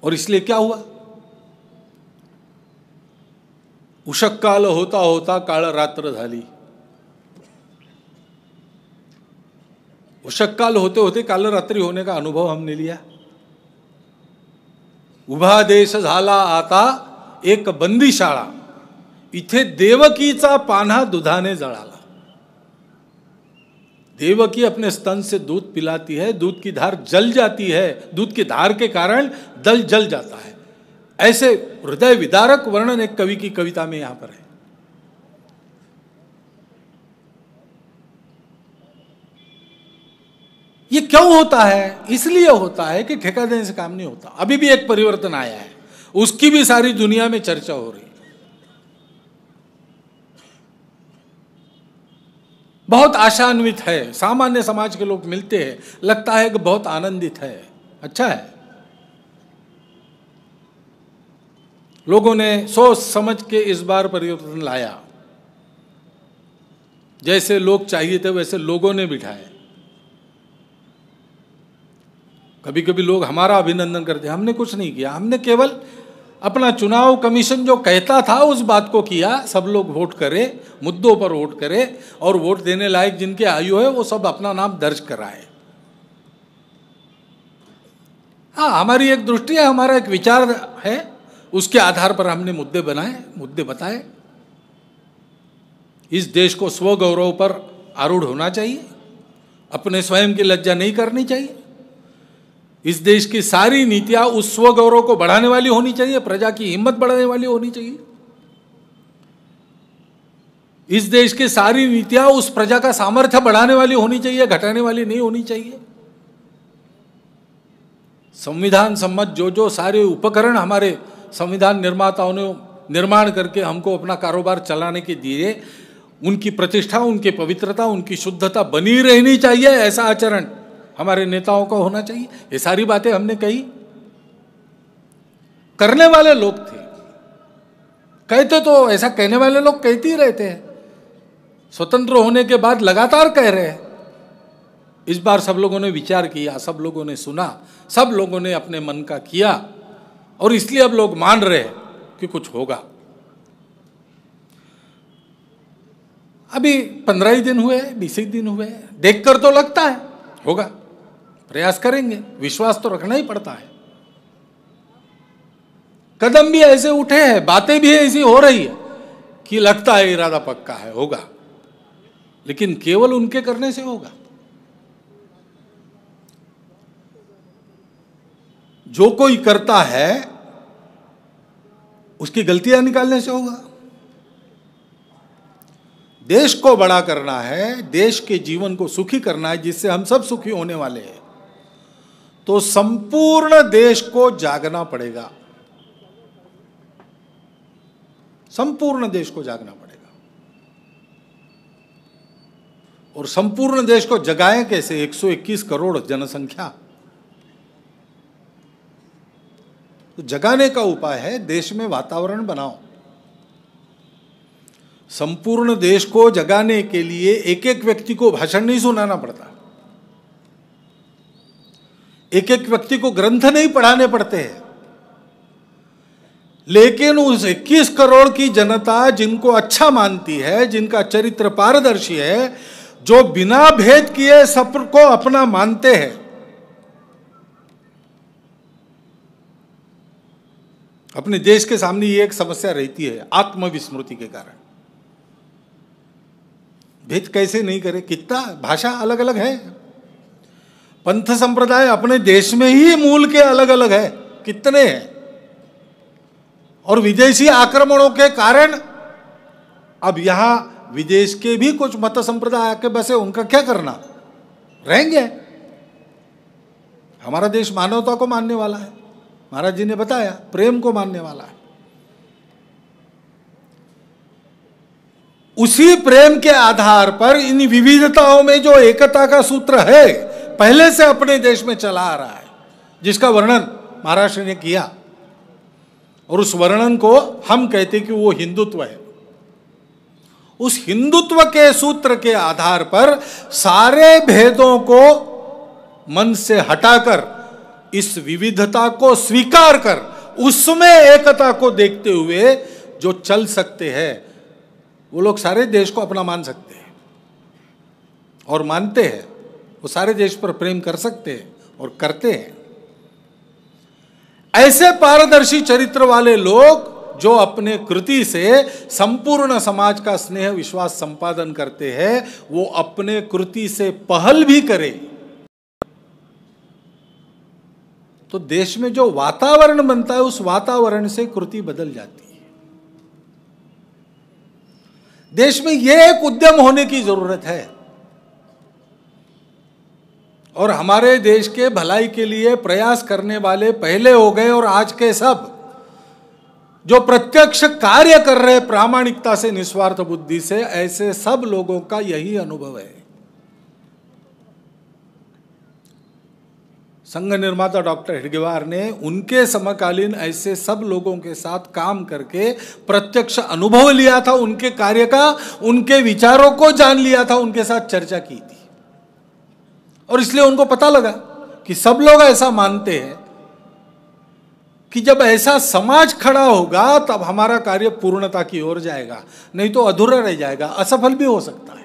और इसलिए क्या हुआ, उषक काल होता होता काळ रात्र झाली। उषक काल होते होते काल रात्रि होने का अनुभव हमने लिया। उभा देश झाला आता एक बंदीशाळा, इथे देवकीचा पान्हा दुधाने जळाला। देवकी अपने स्तन से दूध पिलाती है, दूध की धार जल जाती है, दूध की धार के कारण दल जल जाता है। ऐसे हृदय विदारक वर्णन एक कवि की कविता में यहां पर है। ये क्यों होता है? इसलिए होता है कि ठेका देने से काम नहीं होता। अभी भी एक परिवर्तन आया है, उसकी भी सारी दुनिया में चर्चा हो रही है। बहुत आशान्वित है, सामान्य समाज के लोग मिलते हैं, लगता है कि बहुत आनंदित है, अच्छा है। लोगों ने सोच समझ के इस बार परिवर्तन लाया, जैसे लोग चाहिए थे वैसे लोगों ने बिठाए। कभी कभी लोग हमारा अभिनंदन करते हैं, हमने कुछ नहीं किया, हमने केवल अपना चुनाव कमीशन जो कहता था उस बात को किया। सब लोग वोट करे, मुद्दों पर वोट करे, और वोट देने लायक जिनके आयु है वो सब अपना नाम दर्ज कराए। हाँ, हमारी एक दृष्टि है, हमारा एक विचार है, उसके आधार पर हमने मुद्दे बनाए, मुद्दे बताए। इस देश को स्वगौरव पर आरूढ़ होना चाहिए, अपने स्वयं की लज्जा नहीं करनी चाहिए। इस देश की सारी नीतियां उस स्वगौरव को बढ़ाने वाली होनी चाहिए, प्रजा की हिम्मत बढ़ाने वाली होनी चाहिए। इस देश की सारी नीतियां उस प्रजा का सामर्थ्य बढ़ाने वाली होनी चाहिए, घटाने वाली नहीं होनी चाहिए। संविधान सम्मत जो सारे उपकरण हमारे संविधान निर्माताओं ने निर्माण करके हमको अपना कारोबार चलाने के दिए, उनकी प्रतिष्ठा, उनकी पवित्रता, उनकी शुद्धता बनी रहनी चाहिए। ऐसा आचरण हमारे नेताओं का होना चाहिए। ये सारी बातें हमने कही, करने वाले लोग थे, कहते तो ऐसा कहने वाले लोग कहते ही रहते हैं, स्वतंत्र होने के बाद लगातार कह रहे हैं। इस बार सब लोगों ने विचार किया, सब लोगों ने सुना, सब लोगों ने अपने मन का किया, और इसलिए अब लोग मान रहे हैं कि कुछ होगा। अभी 15 ही दिन हुए, 20 ही दिन हुए, देखकर तो लगता है होगा। प्रयास करेंगे, विश्वास तो रखना ही पड़ता है। कदम भी ऐसे उठे हैं, बातें भी ऐसी हो रही है कि लगता है इरादा पक्का है, होगा। लेकिन केवल उनके करने से होगा? जो कोई करता है उसकी गलतियां निकालने से होगा। देश को बड़ा करना है, देश के जीवन को सुखी करना है, जिससे हम सब सुखी होने वाले हैं, तो संपूर्ण देश को जागना पड़ेगा। संपूर्ण देश को जागना पड़ेगा। और संपूर्ण देश को जगाएं कैसे? 121 करोड़ जनसंख्या, तो जगाने का उपाय है देश में वातावरण बनाओ। संपूर्ण देश को जगाने के लिए एक एक व्यक्ति को भाषण नहीं सुनाना पड़ता, एक एक व्यक्ति को ग्रंथ नहीं पढ़ाने पड़ते हैं, लेकिन उस 21 करोड़ की जनता जिनको अच्छा मानती है, जिनका चरित्र पारदर्शी है, जो बिना भेद किए सबको अपना मानते हैं, अपने देश के सामने ये एक समस्या रहती है आत्मविस्मृति के कारण। भेद कैसे नहीं करे? कितना भाषा अलग अलग है, पंथ संप्रदाय अपने देश में ही मूल के अलग अलग है, कितने हैं। और विदेशी आक्रमणों के कारण अब यहां विदेश के भी कुछ मत संप्रदाय आके बसे, उनका क्या करना? रहेंगे। हमारा देश मानवता को मानने वाला है, महाराज जी ने बताया, प्रेम को मानने वाला है। उसी प्रेम के आधार पर इन विविधताओं में जो एकता का सूत्र है, पहले से अपने देश में चला आ रहा है, जिसका वर्णन महाराष्ट्र ने किया, और उस वर्णन को हम कहते कि वो हिंदुत्व है। उस हिंदुत्व के सूत्र के आधार पर सारे भेदों को मन से हटाकर इस विविधता को स्वीकार कर उसमें एकता को देखते हुए जो चल सकते हैं, वो लोग सारे देश को अपना मान सकते हैं और मानते हैं। वो सारे देश पर प्रेम कर सकते हैं और करते हैं। ऐसे पारदर्शी चरित्र वाले लोग जो अपने कृति से संपूर्ण समाज का स्नेह विश्वास संपादन करते हैं, वो अपने कृति से पहल भी करे तो देश में जो वातावरण बनता है, उस वातावरण से कृति बदल जाती है। देश में यह एक उद्यम होने की जरूरत है और हमारे देश के भलाई के लिए प्रयास करने वाले पहले हो गए और आज के सब जो प्रत्यक्ष कार्य कर रहे प्रामाणिकता से, निस्वार्थ बुद्धि से, ऐसे सब लोगों का यही अनुभव है। संघ निर्माता डॉक्टर हेडगेवार ने उनके समकालीन ऐसे सब लोगों के साथ काम करके प्रत्यक्ष अनुभव लिया था, उनके कार्य का, उनके विचारों को जान लिया था, उनके साथ चर्चा की थी और इसलिए उनको पता लगा कि सब लोग ऐसा मानते हैं कि जब ऐसा समाज खड़ा होगा तब हमारा कार्य पूर्णता की ओर जाएगा, नहीं तो अधूरा रह जाएगा, असफल भी हो सकता है।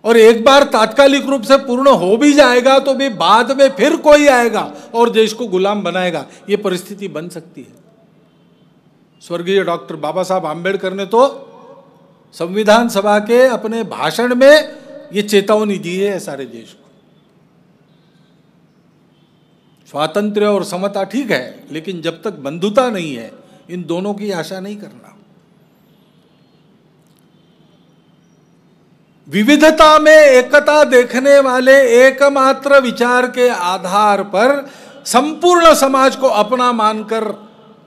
और एक बार तात्कालिक रूप से पूर्ण हो भी जाएगा तो भी बाद में फिर कोई आएगा और देश को गुलाम बनाएगा, ये परिस्थिति बन सकती है। स्वर्गीय डॉक्टर बाबा साहब आम्बेडकर ने तो संविधान सभा के अपने भाषण में ये चेतावनी दी है सारे देश को। स्वातंत्र्य और समता ठीक है, लेकिन जब तक बंधुता नहीं है, इन दोनों की आशा नहीं करना। विविधता में एकता देखने वाले एकमात्र विचार के आधार पर संपूर्ण समाज को अपना मानकर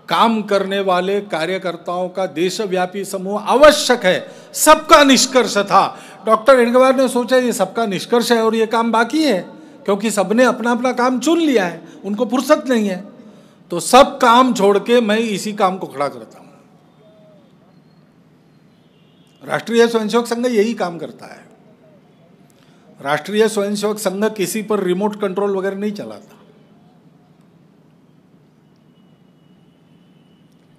काम करने वाले कार्यकर्ताओं का देशव्यापी समूह आवश्यक है। सबका निष्कर्ष था। डॉक्टर हेडगेवार ने सोचा ये सबका निष्कर्ष है और ये काम बाकी है, क्योंकि सबने अपना अपना काम चुन लिया है, उनको फुर्सत नहीं है, तो सब काम छोड़ के मैं इसी काम को खड़ा करता हूं। राष्ट्रीय स्वयंसेवक संघ यही काम करता है। राष्ट्रीय स्वयंसेवक संघ किसी पर रिमोट कंट्रोल वगैरह नहीं चलाता।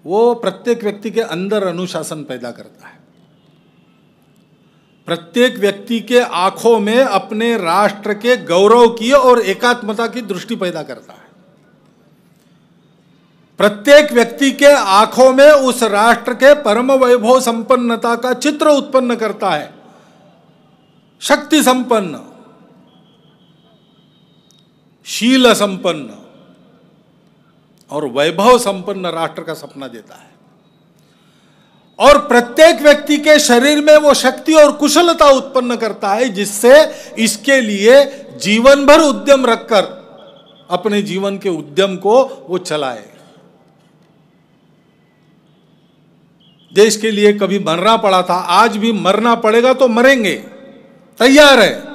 वो प्रत्येक व्यक्ति के अंदर अनुशासन पैदा करता है। प्रत्येक व्यक्ति के आंखों में अपने राष्ट्र के गौरव की और एकात्मता की दृष्टि पैदा करता है। प्रत्येक व्यक्ति के आंखों में उस राष्ट्र के परम वैभव संपन्नता का चित्र उत्पन्न करता है। शक्ति संपन्न, शील संपन्न और वैभव संपन्न राष्ट्र का सपना देता है। और प्रत्येक व्यक्ति के शरीर में वो शक्ति और कुशलता उत्पन्न करता है जिससे इसके लिए जीवन भर उद्यम रखकर अपने जीवन के उद्यम को वो चलाए। देश के लिए कभी मरना पड़ा था, आज भी मरना पड़ेगा तो मरेंगे, तैयार है।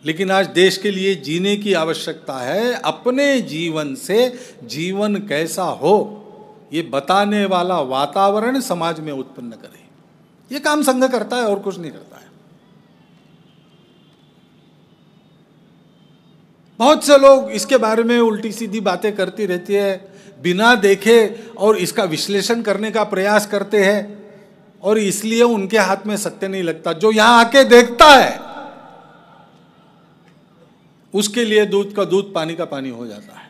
लेकिन आज देश के लिए जीने की आवश्यकता है। अपने जीवन से जीवन कैसा हो ये बताने वाला वातावरण समाज में उत्पन्न करे। ये काम संघ करता है और कुछ नहीं करता है। बहुत से लोग इसके बारे में उल्टी सीधी बातें करती रहती है, बिना देखे और इसका विश्लेषण करने का प्रयास करते हैं और इसलिए उनके हाथ में सत्य नहीं लगता। जो यहां आके देखता है उसके लिए दूध का दूध पानी का पानी हो जाता है।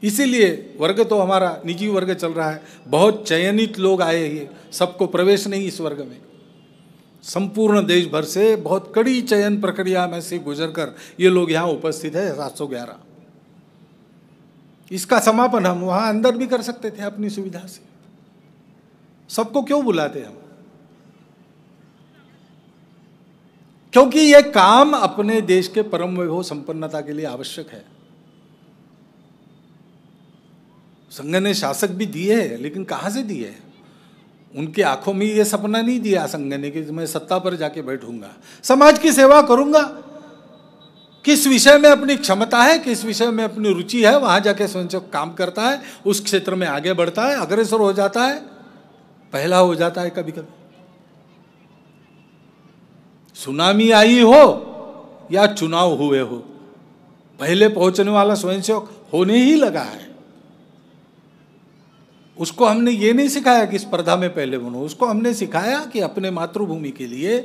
इसीलिए वर्ग तो हमारा निजी वर्ग चल रहा है। बहुत चयनित लोग आए हैं, सबको प्रवेश नहीं इस वर्ग में। संपूर्ण देश भर से बहुत कड़ी चयन प्रक्रिया में से गुजरकर ये लोग यहाँ उपस्थित है 711। इसका समापन हम वहाँ अंदर भी कर सकते थे अपनी सुविधा से। सबको क्यों बुलाते हम? क्योंकि यह काम अपने देश के परम वैभव संपन्नता के लिए आवश्यक है। संघ ने शासक भी दिए हैं, लेकिन कहाँ से दिए हैं? उनके आंखों में ये सपना नहीं दिया संघ ने कि मैं सत्ता पर जाके बैठूंगा, समाज की सेवा करूंगा। किस विषय में अपनी क्षमता है, किस विषय में अपनी रुचि है, वहां जाके स्वयंसेवक काम करता है, उस क्षेत्र में आगे बढ़ता है, अग्रसर हो जाता है, पहला हो जाता है। कभी कभी सुनामी आई हो या चुनाव हुए हो, पहले पहुंचने वाला स्वयंसेवक होने ही लगा है। उसको हमने ये नहीं सिखाया कि स्पर्धा में पहले बनो, उसको हमने सिखाया कि अपने मातृभूमि के लिए,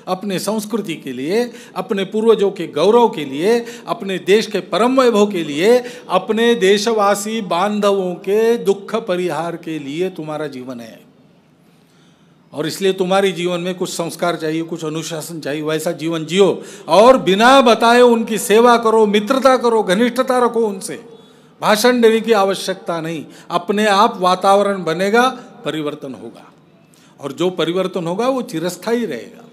अपने संस्कृति के लिए, अपने पूर्वजों के गौरव के लिए, अपने देश के परम वैभव के लिए, अपने देशवासी बांधवों के दुख परिहार के लिए तुम्हारा जीवन है। और इसलिए तुम्हारे जीवन में कुछ संस्कार चाहिए, कुछ अनुशासन चाहिए, वैसा जीवन जियो और बिना बताए उनकी सेवा करो, मित्रता करो, घनिष्ठता रखो उनसे। भाषण देने की आवश्यकता नहीं, अपने आप वातावरण बनेगा, परिवर्तन होगा, और जो परिवर्तन होगा वो चिरस्थायी रहेगा।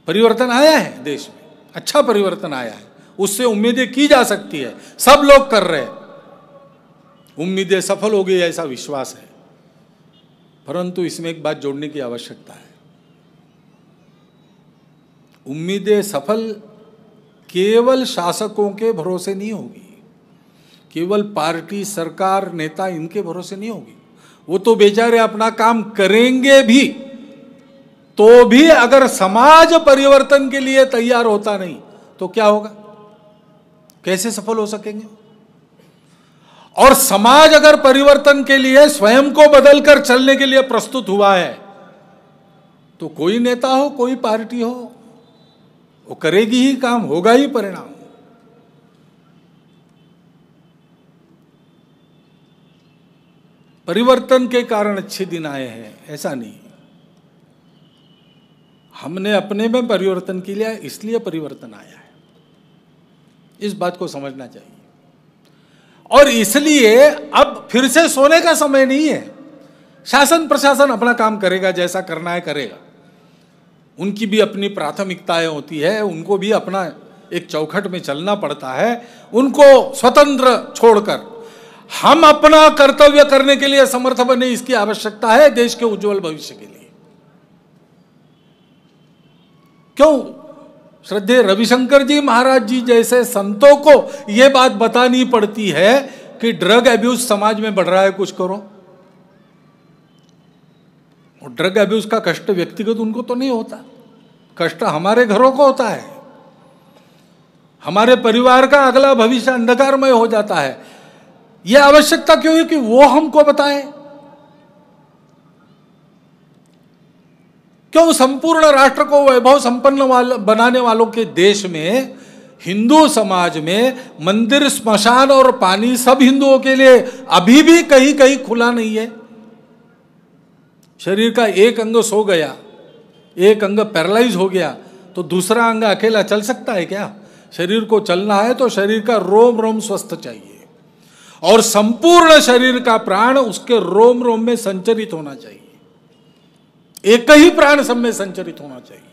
परिवर्तन आया है देश में, अच्छा परिवर्तन आया है, उससे उम्मीदें की जा सकती है, सब लोग कर रहे हैं, उम्मीदें सफल हो गई ऐसा विश्वास है। परंतु इसमें एक बात जोड़ने की आवश्यकता है, उम्मीदें सफल केवल शासकों के भरोसे नहीं होगी, केवल पार्टी, सरकार, नेता इनके भरोसे नहीं होगी। वो तो बेचारे अपना काम करेंगे भी, तो भी अगर समाज परिवर्तन के लिए तैयार होता नहीं तो क्या होगा, कैसे सफल हो सकेंगे? और समाज अगर परिवर्तन के लिए स्वयं को बदलकर चलने के लिए प्रस्तुत हुआ है तो कोई नेता हो, कोई पार्टी हो, वो करेगी ही काम, होगा ही परिणाम। परिवर्तन के कारण अच्छे दिन आए हैं ऐसा नहीं, हमने अपने में परिवर्तन के लिए इसलिए परिवर्तन आया है, इस बात को समझना चाहिए। और इसलिए अब फिर से सोने का समय नहीं है, शासन प्रशासन अपना काम करेगा, जैसा करना है करेगा, उनकी भी अपनी प्राथमिकताएं होती है, उनको भी अपना एक चौखट में चलना पड़ता है, उनको स्वतंत्र छोड़कर हम अपना कर्तव्य करने के लिए समर्थ बने, इसकी आवश्यकता है देश के उज्जवल भविष्य के लिए। क्यों श्रद्धेय रविशंकर जी महाराज जी जैसे संतों को यह बात बतानी पड़ती है कि ड्रग एब्यूज समाज में बढ़ रहा है, कुछ करो। और ड्रग एब्यूज का कष्ट व्यक्तिगत उनको तो नहीं होता, कष्ट हमारे घरों को होता है, हमारे परिवार का अगला भविष्य अंधकारमय हो जाता है। यह आवश्यकता क्यों है कि वो हमको बताए? क्यों संपूर्ण राष्ट्र को वैभव संपन्न बनाने वालों के देश में, हिंदू समाज में मंदिर, स्मशान और पानी सब हिंदुओं के लिए अभी भी कहीं कहीं खुला नहीं है? शरीर का एक अंग सो गया, एक अंग पैरालाइज हो गया तो दूसरा अंग अकेला चल सकता है क्या? शरीर को चलना है तो शरीर का रोम रोम स्वस्थ चाहिए, और संपूर्ण शरीर का प्राण उसके रोम रोम में संचरित होना चाहिए, एक ही प्राण सब में संचरित होना चाहिए।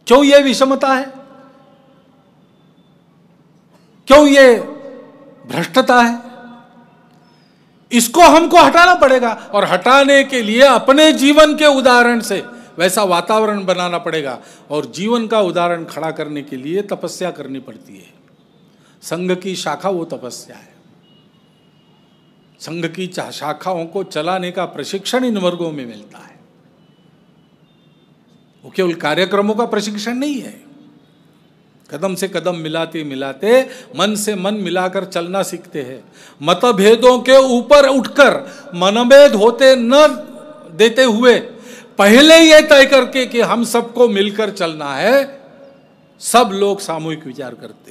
क्यों यह विषमता है? क्यों यह भ्रष्टता है? इसको हमको हटाना पड़ेगा, और हटाने के लिए अपने जीवन के उदाहरण से वैसा वातावरण बनाना पड़ेगा, और जीवन का उदाहरण खड़ा करने के लिए तपस्या करनी पड़ती है। संघ की शाखा वो तपस्या है। संघ की शाखाओं को चलाने का प्रशिक्षण इन वर्गों में मिलता है, वो केवल कार्यक्रमों का प्रशिक्षण नहीं है। कदम से कदम मिलाते मिलाते मन से मन मिलाकर चलना सीखते हैं। मतभेदों के ऊपर उठकर मनभेद होते न देते हुए पहले यह तय करके कि हम सबको मिलकर चलना है, सब लोग सामूहिक विचार करते हैं।